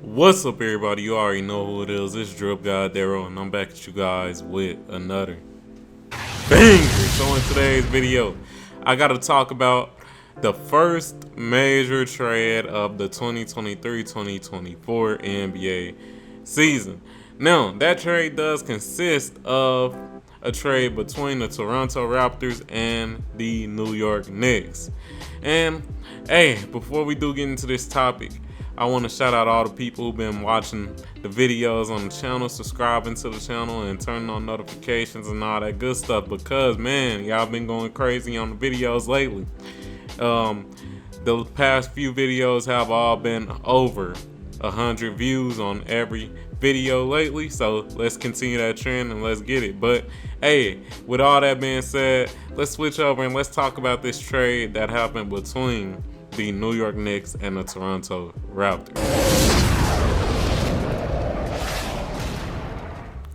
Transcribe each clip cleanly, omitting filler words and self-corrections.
What's up, everybody? You already know who it is. It's DripGodDero, and I'm back at you guys with another banger. So in today's video, I got to talk about the first major trade of the 2023-2024 NBA season. Now, that trade does consist of a trade between the Toronto Raptors and the New York Knicks. And hey, before we do get into this topic, I want to shout out all the people who've been watching the videos on the channel, subscribing to the channel, and turning on notifications and all that good stuff, because man, y'all been going crazy on the videos lately. The past few videos have all been over 100 views on every video lately, so let's continue that trend and let's get it. But hey, with all that being said, let's switch over and let's talk about this trade that happened between the New York Knicks and the Toronto Raptors.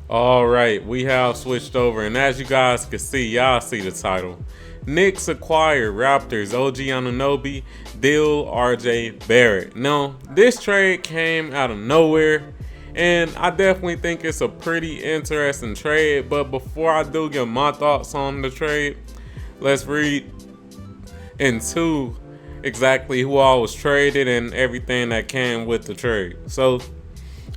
All right, we have switched over, and as you guys can see, y'all see the title. Knicks acquire Raptors OG Anunoby, deal RJ Barrett. Now, this trade came out of nowhere, and I definitely think it's a pretty interesting trade. But before I do give my thoughts on the trade, let's read into exactly who all was traded and everything that came with the trade. So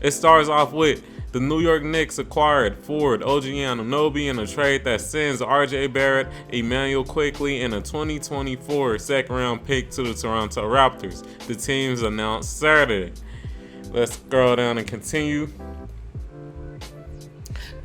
it starts off with the New York Knicks acquired forward OG Anunoby in a trade that sends RJ Barrett, Emmanuel Quickley, and a 2024 second-round pick to the Toronto Raptors. The teams announced Saturday. Let's scroll down and continue.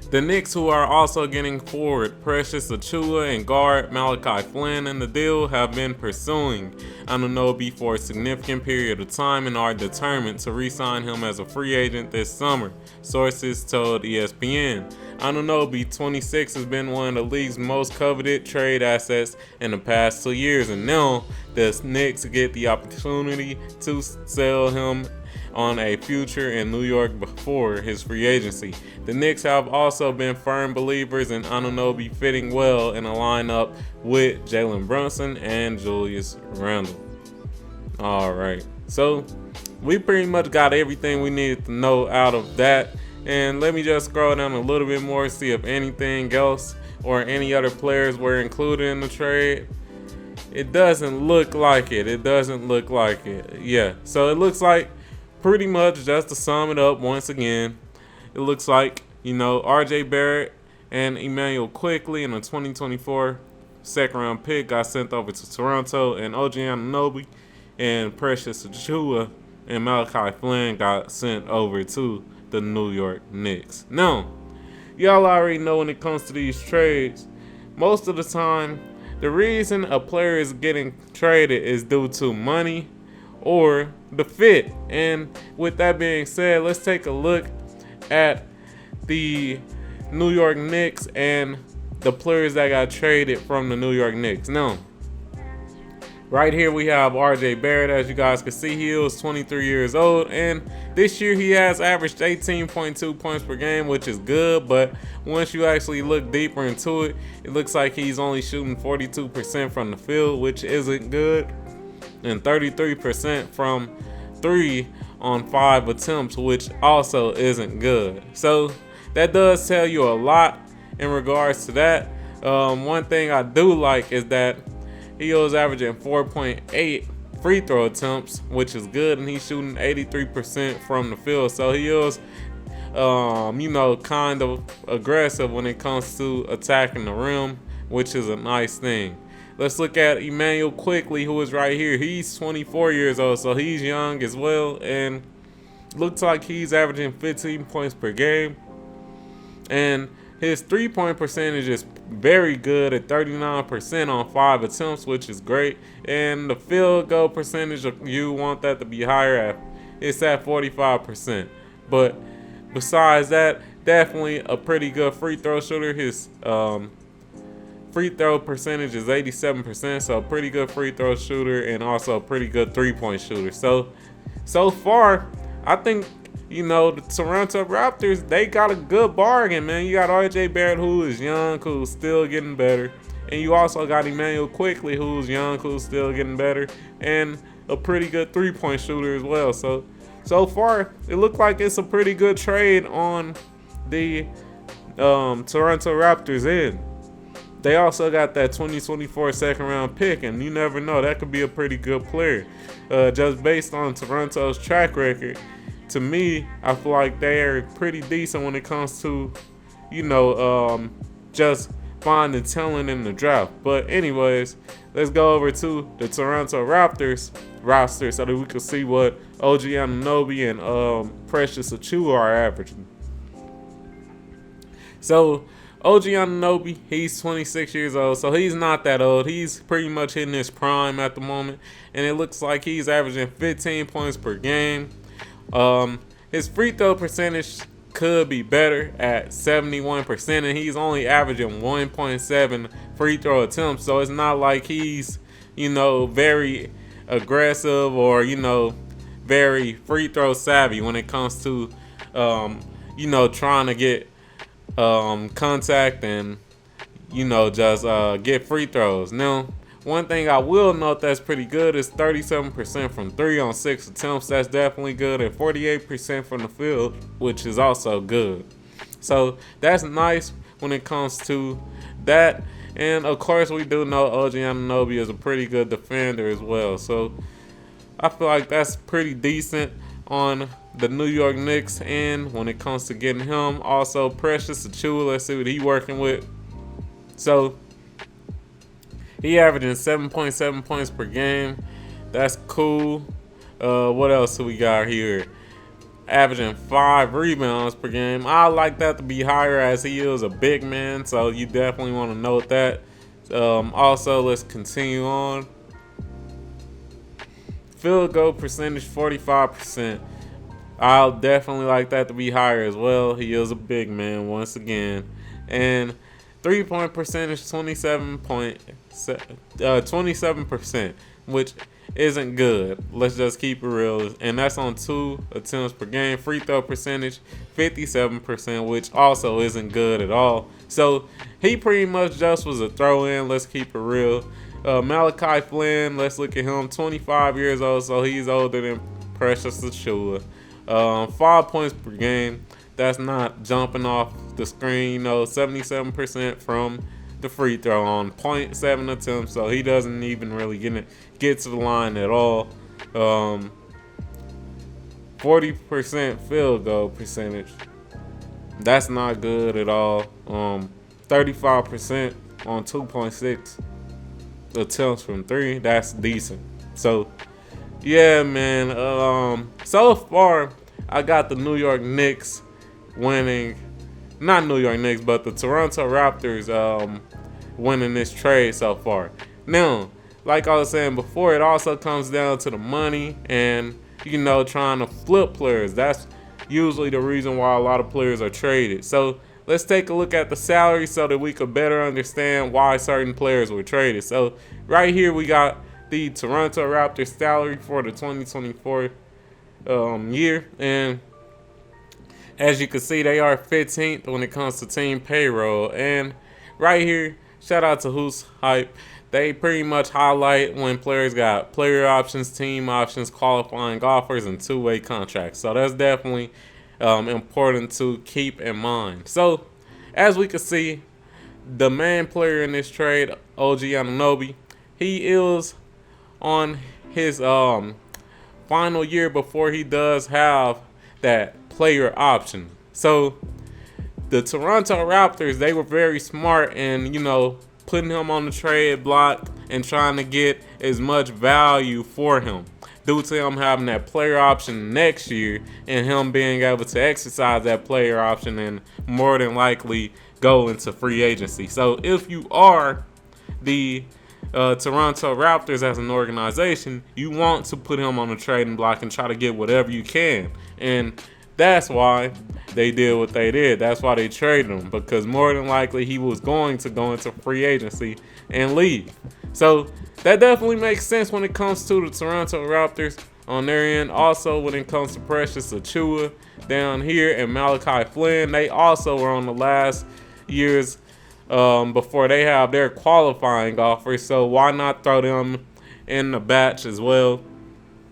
The Knicks, who are also getting forward Precious Achiuwa and guard Malachi Flynn in the deal, have been pursuing Anunoby for a significant period of time and are determined to re-sign him as a free agent this summer, sources told ESPN. Anunoby, 26, has been one of the league's most coveted trade assets in the past 2 years, and now the Knicks get the opportunity to sell him on a future in New York before his free agency. The Knicks have also been firm believers in Anunoby fitting well in a lineup with Jalen Brunson and Julius Randle. All right, so we pretty much got everything we needed to know out of that. And let me just scroll down a little bit more, see if anything else or any other players were included in the trade. It doesn't look like it. Yeah, so it looks like, pretty much, just to sum it up once again, it looks like, RJ Barrett and Emmanuel Quickley in a 2024 second-round pick got sent over to Toronto, and OG Anunoby and Precious Achiuwa and Malachi Flynn got sent over to the New York Knicks. Now, y'all already know when it comes to these trades, most of the time, the reason a player is getting traded is due to money or the fit. And with that being said, let's take a look at the New York Knicks and the players that got traded from the New York Knicks. Now, right here we have RJ Barrett. As you guys can see, he is 23 years old, and this year he has averaged 18.2 points per game, which is good. But once you actually look deeper into it, it looks like he's only shooting 42% from the field, which isn't good, and 33% from 3 on 5 attempts, which also isn't good. So that does tell you a lot in regards to that. One thing I do like is that he was averaging 4.8 free throw attempts, which is good, and he's shooting 83% from the field. So he is, kind of aggressive when it comes to attacking the rim, which is a nice thing. Let's look at Emmanuel Quickley, who is right here. He's 24 years old, so he's young as well, and looks like he's averaging 15 points per game. And his three-point percentage is very good at 39% on 5 attempts, which is great. And the field goal percentage, you want that to be higher at. It's at 45%. But besides that, definitely a pretty good free throw shooter. His free throw percentage is 87%, so a pretty good free throw shooter, and also a pretty good three-point shooter. So far, I think, the Toronto Raptors, they got a good bargain, man. You got RJ Barrett, who is young, who's still getting better. And you also got Emmanuel Quickley, who's young, who's still getting better, and a pretty good three-point shooter as well. So so far, it looked like it's a pretty good trade on the Toronto Raptors end. They also got that 2024 second round pick, and you never know, that could be a pretty good player. Just based on Toronto's track record, to me, I feel like they're pretty decent when it comes to, just finding talent in the draft. But anyways, let's go over to the Toronto Raptors roster so that we can see what OG Anunoby and Precious Achiuwa are averaging. So OG Anunoby, he's 26 years old, so he's not that old. He's pretty much hitting his prime at the moment, and it looks like he's averaging 15 points per game. His free throw percentage could be better at 71%, and he's only averaging 1.7 free throw attempts, so it's not like he's, very aggressive or, very free throw savvy when it comes to, trying to get contact and just get free throws. Now, one thing I will note that's pretty good is 37% from 3 on 6 attempts. That's definitely good, and 48% from the field, which is also good. So that's nice when it comes to that. And of course, we do know OG Anunoby is a pretty good defender as well. So I feel like that's pretty decent on the New York Knicks end when it comes to getting him. Also, Precious Achiuwa, let's see what he's working with. So he averaging 7.7 points per game. That's cool. What else do we got here? Averaging 5 rebounds per game. I like that to be higher as he is a big man, so you definitely want to note that. Also, let's continue on. Field goal percentage 45%. I'll definitely like that to be higher as well. He is a big man once again. And 3-point percentage 27%, which isn't good. Let's just keep it real. And that's on 2 attempts per game. Free throw percentage 57%, which also isn't good at all. So he pretty much just was a throw in. Let's keep it real. Malachi Flynn, let's look at him. 25 years old, so he's older than Precious Achiuwa. 5 points per game. That's not jumping off the screen. 77% from the free throw on 0.7 attempts, so he doesn't even really get to the line at all. 40% field goal percentage. That's not good at all. 35% on 2.6 attempts from 3. That's decent. So yeah, man. So far I got the New York Knicks winning. Not New York Knicks, but the Toronto Raptors winning this trade so far. Now, like I was saying before, it also comes down to the money and, trying to flip players. That's usually the reason why a lot of players are traded. So let's take a look at the salary so that we could better understand why certain players were traded. So right here we got the Toronto Raptors salary for the 2024 year. And as you can see, they are 15th when it comes to team payroll. And right here, shout out to Who's Hype. They pretty much highlight when players got player options, team options, qualifying offers, and two-way contracts. So that's definitely important to keep in mind. So as we can see, the main player in this trade, OG Anunoby, he is on his final year before he does have that player option. So the Toronto Raptors, they were very smart in, putting him on the trade block and trying to get as much value for him due to him having that player option next year and him being able to exercise that player option and more than likely go into free agency. So if you are the Toronto Raptors as an organization, you want to put him on the trading block and try to get whatever you can. And that's why they did what they did. That's why they traded him, because more than likely he was going to go into free agency and leave. So that definitely makes sense when it comes to the Toronto Raptors on their end. Also, when it comes to Precious Achiuwa down here and Malachi Flynn, they also were on the last years before they have their qualifying offers. So why not throw them in the batch as well?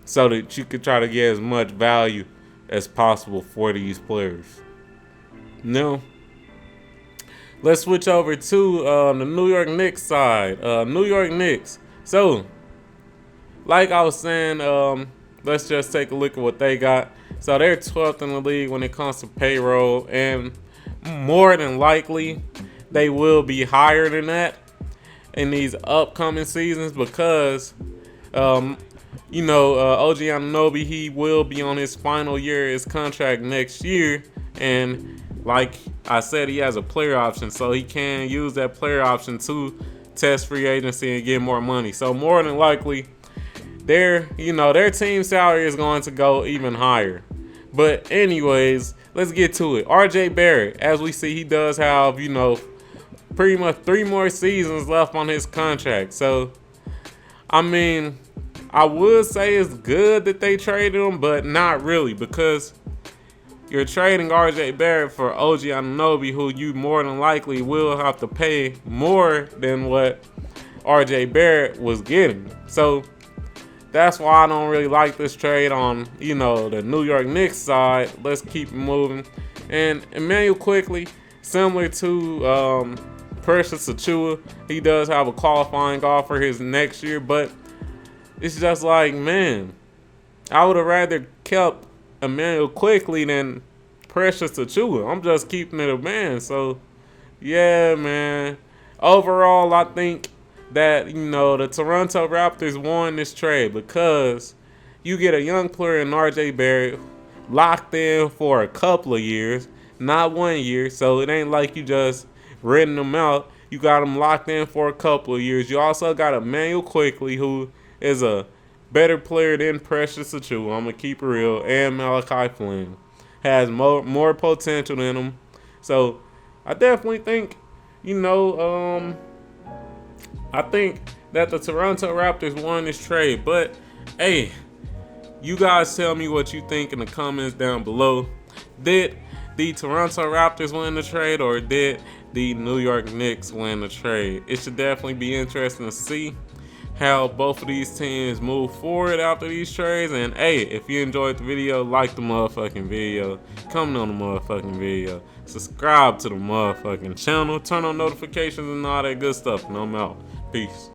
so that you could try to get as much value as possible for these players. Now, let's switch over to the New York Knicks side. New York Knicks. So, like I was saying, let's just take a look at what they got. So they're 12th in the league when it comes to payroll, and more than likely they will be higher than that in these upcoming seasons because, OG Anunoby, he will be on his final year of his contract next year, and like I said, he has a player option, so he can use that player option to test free agency and get more money. So more than likely, their team salary is going to go even higher. But anyways, let's get to it. RJ Barrett, as we see, he does have, pretty much 3 more seasons left on his contract. So, I mean, I would say it's good that they traded him, but not really, because you're trading RJ Barrett for OG Anunoby, who you more than likely will have to pay more than what RJ Barrett was getting. So that's why I don't really like this trade on, the New York Knicks side. Let's keep moving. And Emmanuel Quickly, similar to Precious Achiuwa, he does have a qualifying offer his next year, but it's just like, man, I would have rather kept Emmanuel Quickly than Precious Achiuwa. I'm just keeping it a man. So, yeah, man. Overall, I think that, the Toronto Raptors won this trade because you get a young player in RJ Barrett locked in for a couple of years, not 1 year. So it ain't like you just renting them out. You got them locked in for a couple of years. You also got Emmanuel Quickly, who is a better player than Precious Achiuwa. I'm going to keep it real. And Malachi Flynn has more potential than him. So I definitely think, I think that the Toronto Raptors won this trade. But, hey, you guys tell me what you think in the comments down below. Did the Toronto Raptors win the trade, or did the New York Knicks win the trade? It should definitely be interesting to see how both of these teams move forward after these trades. And, hey, if you enjoyed the video, like the motherfucking video. Comment on the motherfucking video. Subscribe to the motherfucking channel. Turn on notifications and all that good stuff. And I'm out. Peace.